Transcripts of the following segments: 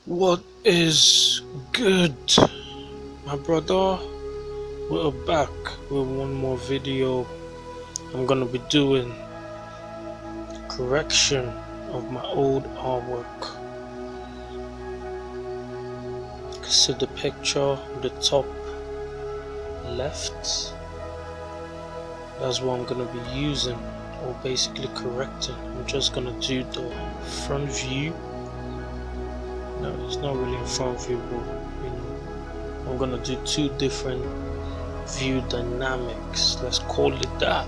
What is good, my brother? We're back with one more video. I'm gonna be doing correction of my old artwork. You can see the picture on the top left. That's what I'm gonna be using, or basically correcting. I'm just gonna do the front view. No, it's not really a front view, but I'm gonna do two different view dynamics. Let's call it that.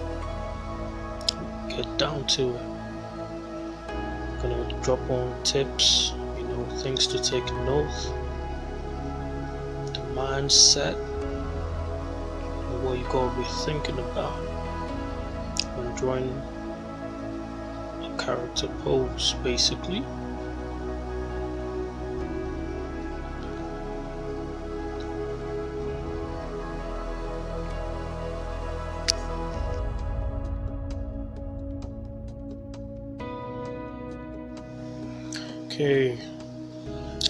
Get down to it. I'm gonna drop on tips, things to take note, the mindset, and what you gotta be thinking about when drawing a character pose, basically. Okay,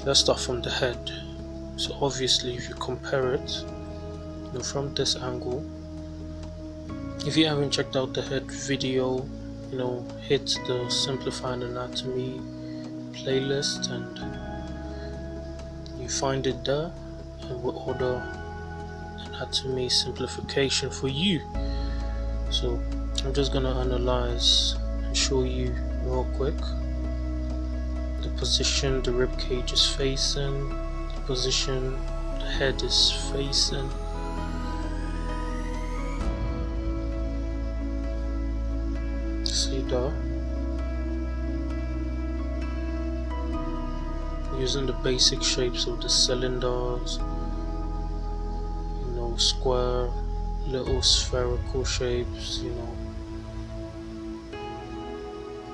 let's start from the head. So obviously, if you compare it, from this angle, if you haven't checked out the head video, hit the Simplifying Anatomy playlist and you find it there, and we'll order anatomy simplification for you. So I'm just gonna analyze and show you real quick the position the rib cage is facing, the position the head is facing. See that? Using the basic shapes of the cylinders, square, little spherical shapes,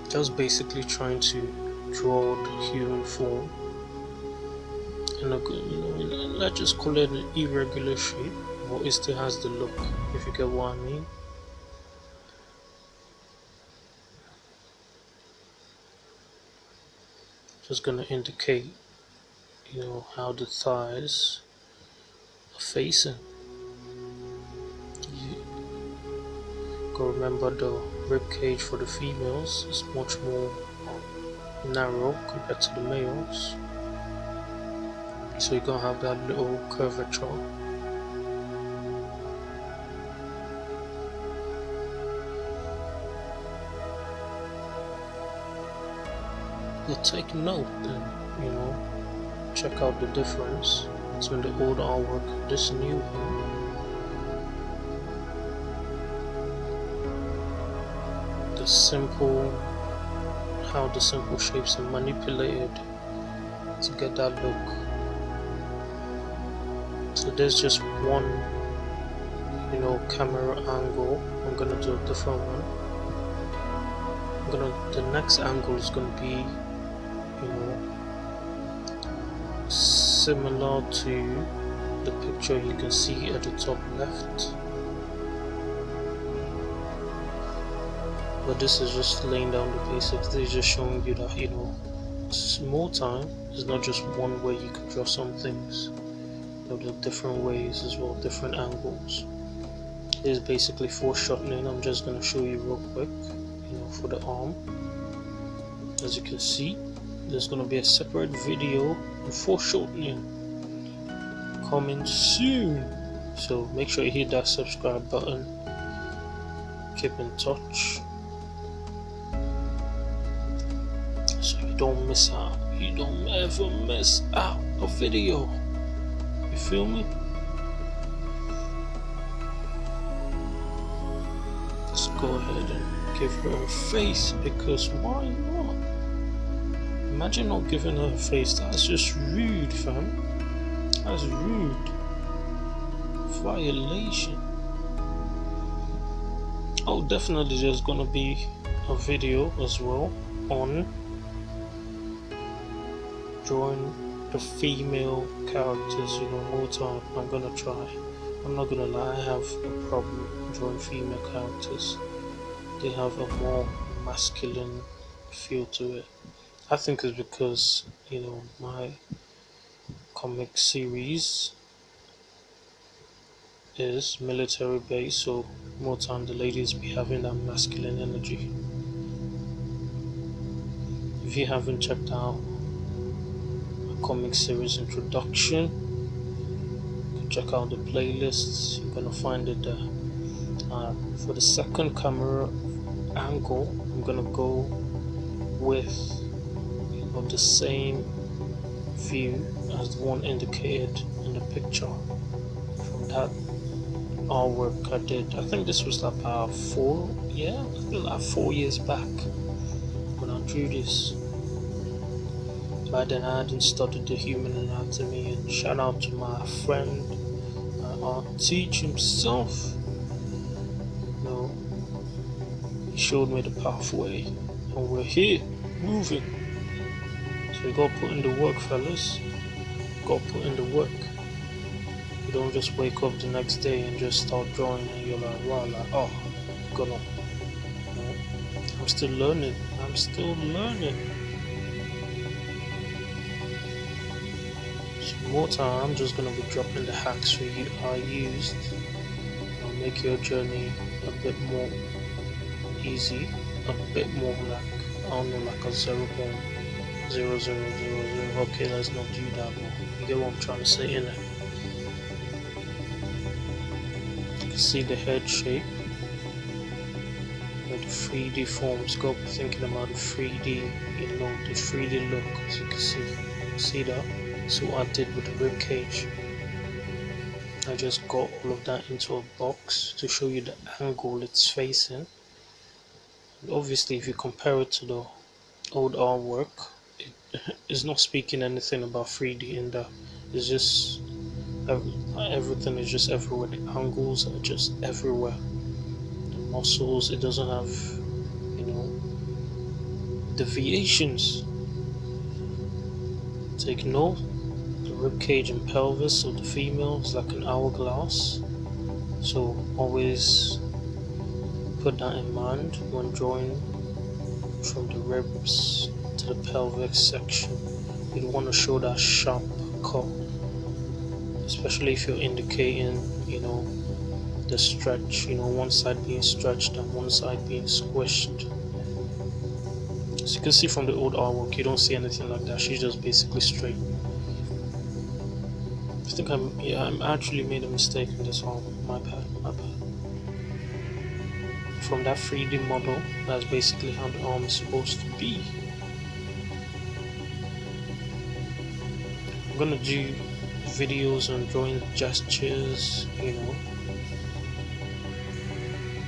just basically trying to draw the human form in a good, let's just call it an irregular shape, but it still has the look, if you get what I mean. Just gonna indicate, how the thighs are facing. You gotta remember the rib cage for the females is much more narrow compared to the males, so you're gonna have that little curvature. But take note and check out the difference between the old artwork and this new one. How the simple shapes are manipulated to get that look. So there's just one camera angle. I'm gonna do a different one. The next angle is gonna be similar to the picture you can see at the top left, but this is just laying down the basics. They're just showing you that small time is not just one way you can draw some things. There are different ways as well, different angles. This is basically foreshortening. I'm just gonna show you real quick, for the arm. As you can see, there's gonna be a separate video on foreshortening coming soon. So make sure you hit that subscribe button. Keep in touch so you don't miss out. You don't ever miss out a video. You feel me? Let's go ahead and give her a face, because why not? Imagine not giving her a face. That's just rude, fam. That's rude. Violation. Oh, definitely there's gonna be a video as well on drawing the female characters, more time. I'm gonna try. I'm not gonna lie, I have a problem drawing female characters. They have a more masculine feel to it. I think it's because, my comic series is military based, so more time the ladies be having that masculine energy. If you haven't checked out a comic series introduction, check out the playlists, you're gonna find it there. For the second camera angle, I'm gonna go with the same view as the one indicated in the picture from that artwork I did. I think this was about 4 years back when I drew this. By then I hadn't studied the human anatomy, and shout out to my friend, our teacher himself. He showed me the pathway, and we're here, moving. So you gotta put in the work, fellas. You gotta put in the work. You don't just wake up the next day and just start drawing and you're like, wow, like, oh, I'm gonna. No, I'm still learning. So more time, I'm just gonna be dropping the hacks I used. I'll make your journey a bit more easy, a bit more like, I don't know, like a 0.0000. Okay, let's not do that, but you get what I'm trying to say, innit? You can see the head shape with the 3D forms. Go be thinking about the 3D, the 3D look, as you can see that. So what I did with the rib cage, I just got all of that into a box to show you the angle it's facing. And obviously, if you compare it to the old artwork, it's not speaking anything about 3D in there. It's just everything is just everywhere. The angles are just everywhere. The muscles, it doesn't have, deviations. Take note, the rib cage and pelvis of the female is like an hourglass. So always put that in mind when drawing from the ribs to the pelvic section. You'd want to show that sharp cut, especially if you're indicating, the stretch, one side being stretched and one side being squished. As you can see from the old artwork, you don't see anything like that. She's just basically straight. I think I'm actually made a mistake in this one. My bad. From that 3D model, that's basically how the arm is supposed to be. I'm gonna do videos on drawing gestures,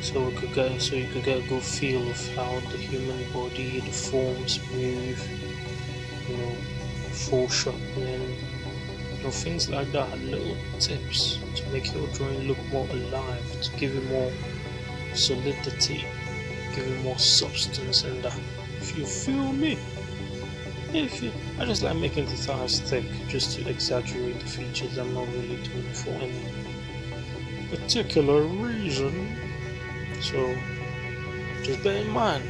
so you could get a good feel of how the human body, the forms move, foreshortening, things like that. Little tips to make your drawing look more alive, to give it more solidity, give it more substance in that. If you feel me. I just like making the thighs thick just to exaggerate the features. I'm not really doing it for any particular reason. So just bear in mind.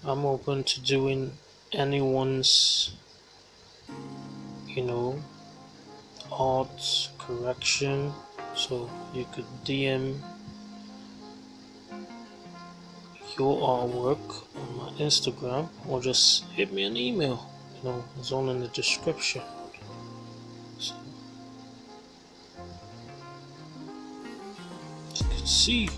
I'm open to doing anyone's, art correction. So you could DM your artwork on my Instagram or just hit me an email. It's all in the description. So, as you can see,